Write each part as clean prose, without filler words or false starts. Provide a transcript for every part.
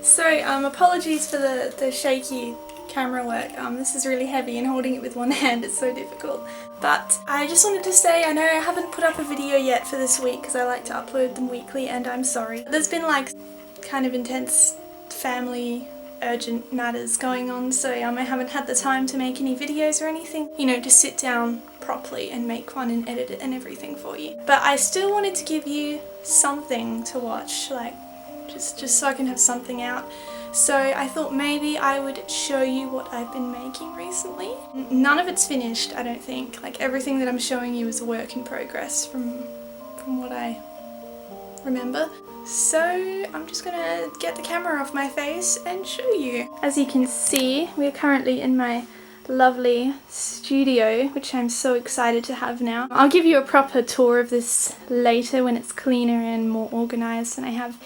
So, apologies for the shaky camera work. This is really heavy and holding it with one hand is so difficult. But I just wanted to say, I know I haven't put up a video yet for this week because I like to upload them weekly, and I'm sorry. There's been like kind of intense family urgent matters going on, so I haven't had the time to make any videos or anything, you know, to sit down properly and make one and edit it and everything for you. But I still wanted to give you something to watch, like just so I can have something out. So I thought maybe I would show you what I've been making recently. None of it's finished, I don't think. Like, everything that I'm showing you is a work in progress from what I remember. So I'm just gonna get the camera off my face and show you. As you can see, we're currently in my lovely studio, which I'm so excited to have now. I'll give you a proper tour of this later when it's cleaner and more organised and I have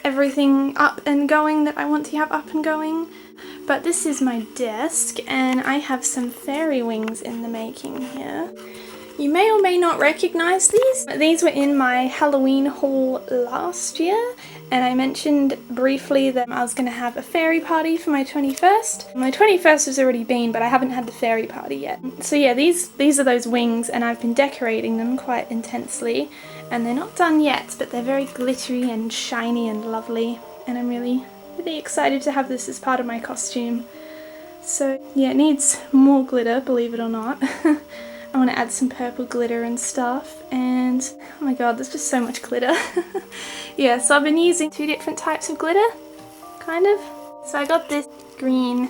everything up and going that I want to have up and going. But this is my desk and I have some fairy wings in the making here. You may or may not recognise these. These were in my Halloween haul last year, and I mentioned briefly that I was going to have a fairy party for my 21st. My 21st has already been, but I haven't had the fairy party yet. So yeah, these are those wings, and I've been decorating them quite intensely, and they're not done yet, but they're very glittery and shiny and lovely, and I'm really excited to have this as part of my costume. So yeah, it needs more glitter, believe it or not. I want to add some purple glitter and stuff, and oh my god, there's just so much glitter. Yeah, so I've been using two different types of glitter, kind of. So I got this green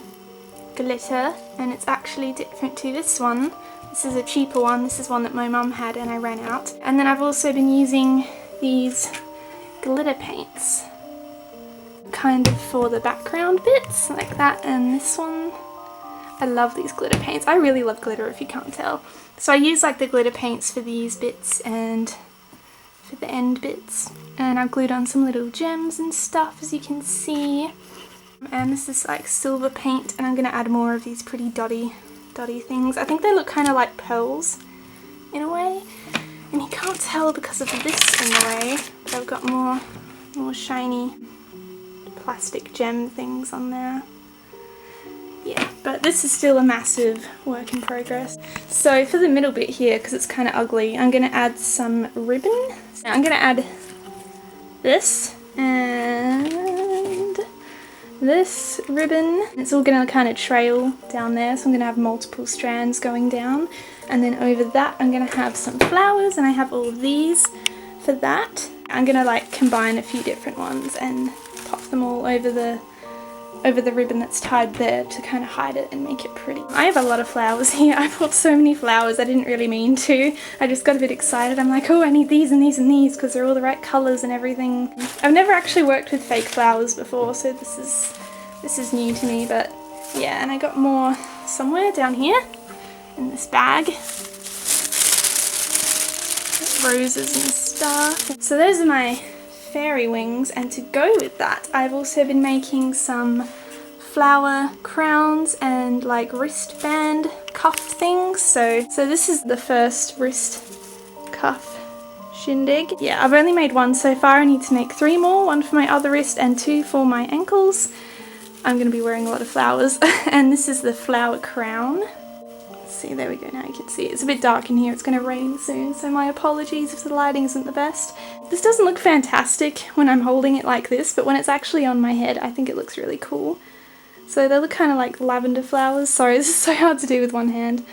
glitter, and it's actually different to this one. This is a cheaper one. This is one that my mum had and I ran out. And then I've also been using these glitter paints, kind of for the background bits, like that and this one. I love these glitter paints. I really love glitter, if you can't tell. So I use like the glitter paints for these bits and for the end bits. And I've glued on some little gems and stuff, as you can see. And this is like silver paint, and I'm going to add more of these pretty dotty things. I think they look kind of like pearls in a way. And you can't tell because of this in the way, but I've got more shiny plastic gem things on there. Yeah, but this is still a massive work in progress. So for the middle bit here, because it's kind of ugly, I'm going to add some ribbon. So I'm going to add this and this ribbon. It's all going to kind of trail down there, so I'm going to have multiple strands going down. And then over that I'm going to have some flowers, and I have all of these for that. I'm going to like combine a few different ones and pop them all over the ribbon that's tied there to kind of hide it and make it pretty. I have a lot of flowers here. I bought so many flowers. I didn't really mean to. I just got a bit excited. I'm like, oh, I need these and these and these because they're all the right colours and everything. I've never actually worked with fake flowers before, so this is new to me, but yeah, and I got more somewhere down here in this bag. Roses and stuff. So those are my fairy wings, and to go with that I've also been making some flower crowns and like wristband cuff things. So this is the first wrist cuff shindig. Yeah, I've only made one so far. I need to make 3 more, one for my other wrist and 2 for my ankles. I'm going to be wearing a lot of flowers. And this is the flower crown. See, there we go, now you can see it. It's a bit dark in here, it's going to rain soon, so my apologies if the lighting isn't the best. This doesn't look fantastic when I'm holding it like this, but when it's actually on my head I think it looks really cool. So they look kind of like lavender flowers. Sorry, this is so hard to do with one hand.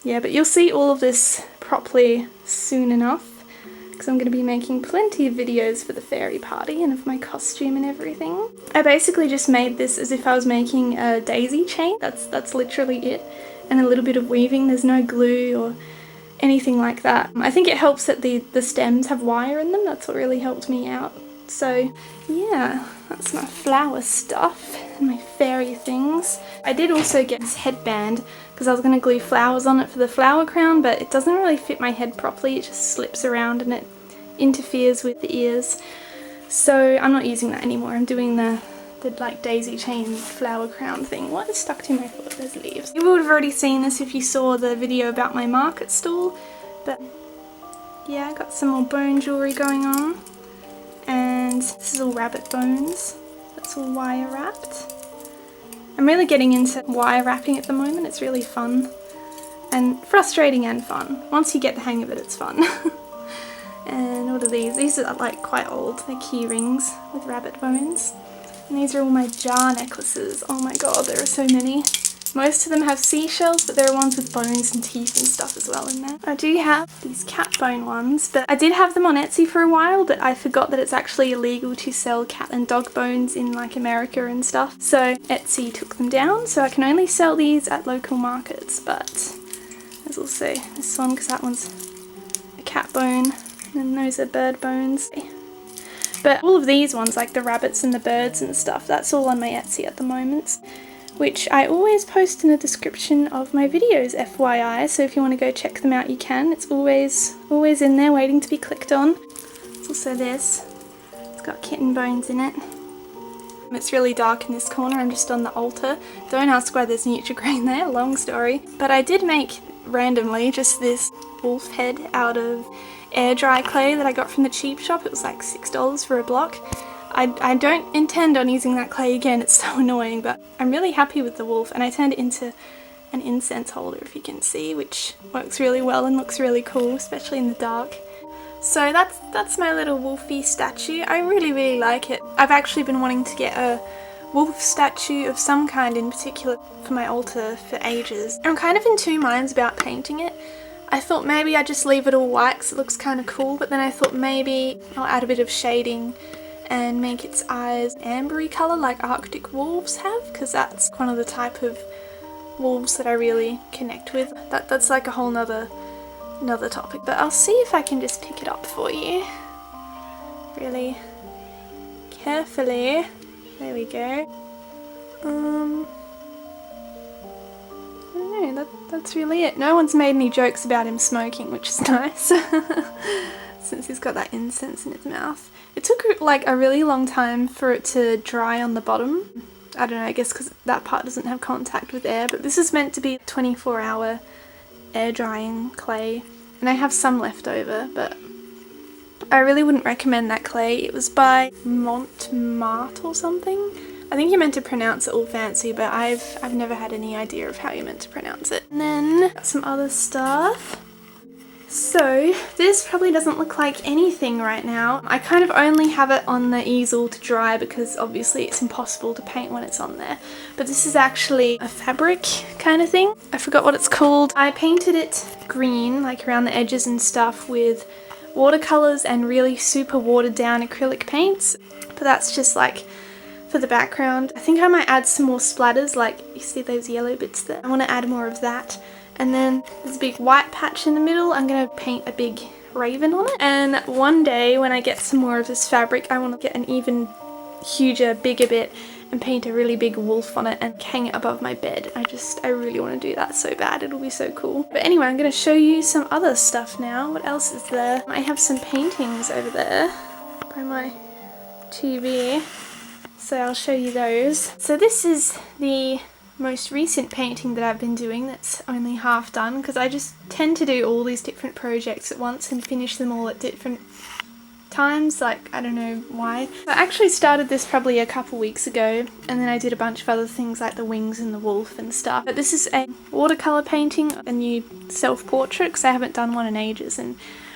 Yeah, but you'll see all of this properly soon enough, because I'm going to be making plenty of videos for the fairy party and of my costume and everything. I basically just made this as if I was making a daisy chain. That's literally it. And a little bit of weaving. There's no glue or anything like that. I think it helps that the stems have wire in them. That's what really helped me out. So yeah, that's my flower stuff and my fairy things. I did also get this headband because I was going to glue flowers on it for the flower crown, but it doesn't really fit my head properly. It just slips around and it interferes with the ears. So I'm not using that anymore. I'm doing the like daisy chain flower crown thing. What is stuck to my foot? There's leaves. You would have already seen this if you saw the video about my market stall, but yeah, I got some more bone jewellery going on, and this is all rabbit bones. That's all wire wrapped. I'm really getting into wire wrapping at the moment. It's really fun and frustrating and fun. Once you get the hang of it, it's fun. And what are these? These are like quite old. They're key rings with rabbit bones. And these are all my jar necklaces. Oh my god, there are so many. Most of them have seashells, but there are ones with bones and teeth and stuff as well in there. I do have these cat bone ones, but I did have them on Etsy for a while, but I forgot that it's actually illegal to sell cat and dog bones in like America and stuff. So Etsy took them down, so I can only sell these at local markets. But there's also this one, because that one's a cat bone, and those are bird bones. But all of these ones, like the rabbits and the birds and stuff, that's all on my Etsy at the moment, which I always post in the description of my videos, FYI, so if you want to go check them out you can. It's always in there waiting to be clicked on. There's also this. It's got kitten bones in it. It's really dark in this corner, I'm just on the altar. Don't ask why there's Nutri-Grain there, long story. But I did make, randomly, just this wolf head out of air dry clay that I got from the cheap shop. It was like $6 for a block. I don't intend on using that clay again, it's so annoying, but I'm really happy with the wolf, and I turned it into an incense holder, if you can see, which works really well and looks really cool, especially in the dark. So that's my little wolfie statue. I really like it. I've actually been wanting to get a wolf statue of some kind in particular for my altar for ages. I'm kind of in two minds about painting it. I thought maybe I'd just leave it all white because it looks kind of cool, but then I thought maybe I'll add a bit of shading and make its eyes ambery colour like Arctic wolves have, because that's one of the type of wolves that I really connect with. That's like a whole another topic, but I'll see if I can just pick it up for you really carefully. There we go. I don't know, that's really it. No one's made any jokes about him smoking, which is nice since he's got that incense in his mouth. It took like a really long time for it to dry on the bottom. I don't know, I guess because that part doesn't have contact with air, but this is meant to be 24-hour air drying clay, and I have some left over, but I really wouldn't recommend that clay. It was by Montmartre or something. I think you're meant to pronounce it all fancy, but I've never had any idea of how you're meant to pronounce it. And then got some other stuff. So this probably doesn't look like anything right now. I kind of only have it on the easel to dry because obviously it's impossible to paint when it's on there. But this is actually a fabric kind of thing. I forgot what it's called. I painted it green, like around the edges and stuff, with watercolors and really super watered down acrylic paints. But that's just like for the background. I think I might add some more splatters, like you see those yellow bits there. I want to add more of that. And then there's a big white patch in the middle. I'm going to paint a big raven on it. And one day when I get some more of this fabric, I want to get an even huger, bigger bit and paint a really big wolf on it and hang it above my bed. I really want to do that so bad. It'll be so cool. But anyway, I'm going to show you some other stuff now. What else is there? I have some paintings over there by my TV. So I'll show you those. So this is the most recent painting that I've been doing that's only half done, because I just tend to do all these different projects at once and finish them all at different times, like I don't know why. I actually started this probably a couple weeks ago, and then I did a bunch of other things like the wings and the wolf and stuff. But this is a watercolour painting, a new self-portrait, because I haven't done one in ages, and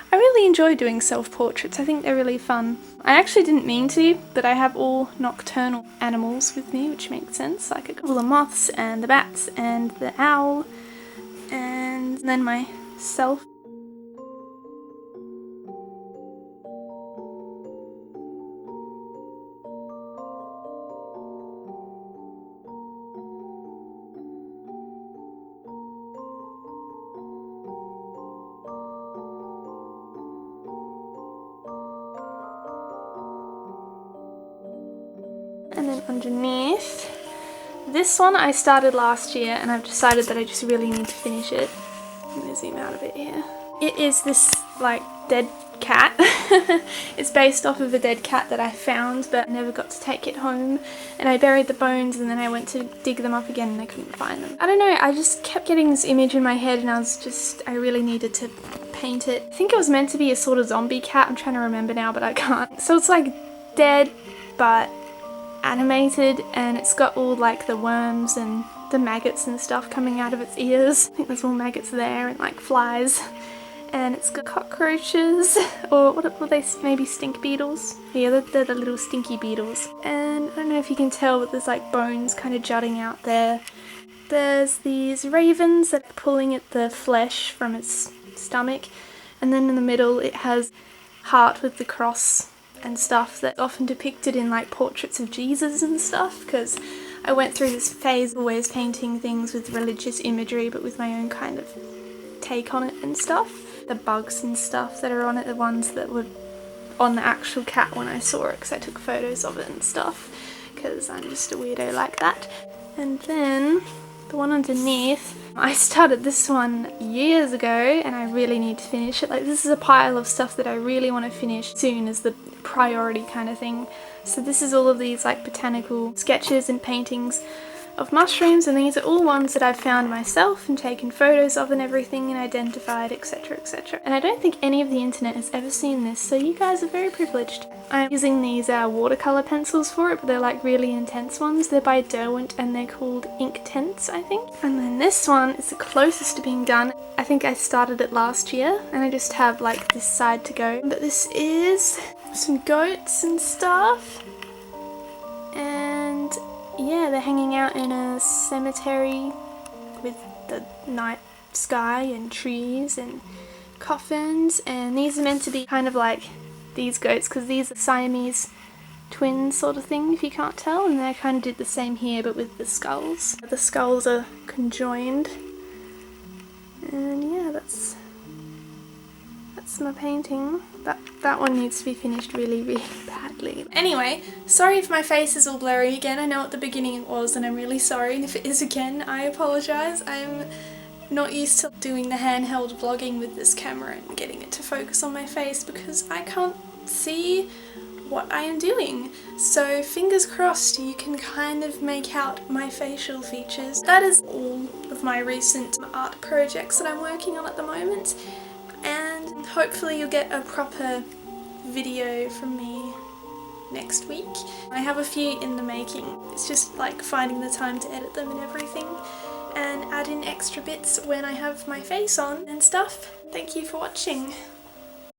I really enjoy doing self-portraits. I think they're really fun. I actually didn't mean to, but I have all nocturnal animals with me, which makes sense. Like all the moths and the bats and the owl, and then myself. And then underneath, this one I started last year and I've decided that I just really need to finish it. I'm going to zoom out a bit here. It is this like dead cat. It's based off of a dead cat that I found, but I never got to take it home, and I buried the bones and then I went to dig them up again and I couldn't find them. I don't know, I just kept getting this image in my head and I really needed to paint it. I think it was meant to be a sort of zombie cat. I'm trying to remember now, but I can't. So it's like dead but animated, and it's got all like the worms and the maggots and stuff coming out of its ears. I think there's all maggots there and like flies. And it's got cockroaches, or what were they, maybe stink beetles? Yeah, they're the little stinky beetles. And I don't know if you can tell, but there's like bones kind of jutting out there. There's these ravens that are pulling at the flesh from its stomach, and then in the middle it has heart with the cross and stuff that's often depicted in like portraits of Jesus and stuff, because I went through this phase always painting things with religious imagery but with my own kind of take on it and stuff. The bugs and stuff that are on it are ones that were on the actual cat when I saw it, because I took photos of it and stuff, because I'm just a weirdo like that. And then the one underneath, I started this one years ago and I really need to finish it. Like, this is a pile of stuff that I really want to finish soon as the priority kind of thing. So this is all of these like botanical sketches and paintings of mushrooms, and these are all ones that I've found myself and taken photos of and everything and identified, etc, etc. And I don't think any of the internet has ever seen this, so you guys are very privileged. I'm using these watercolour pencils for it, but they're like really intense ones. They're by Derwent and they're called Ink Tints, I think. And then this one is the closest to being done. I think I started it last year and I just have like this side to go. But this is some goats and stuff. And yeah, they're hanging out in a cemetery with the night sky and trees and coffins, and these are meant to be kind of like these goats because these are Siamese twins sort of thing, if you can't tell, and they kind of did the same here but with the skulls. The skulls are conjoined, and yeah, that's my painting. That one needs to be finished really, really badly. Anyway, sorry if my face is all blurry again. I know at the beginning it was, and I'm really sorry, and if it is again, I apologise. I'm not used to doing the handheld vlogging with this camera and getting it to focus on my face because I can't see what I am doing. So fingers crossed you can kind of make out my facial features. That is all of my recent art projects that I'm working on at the moment, and hopefully you'll get a proper video from me next week. I have a few in the making. It's just like finding the time to edit them and everything, and add in extra bits when I have my face on and stuff. Thank you for watching.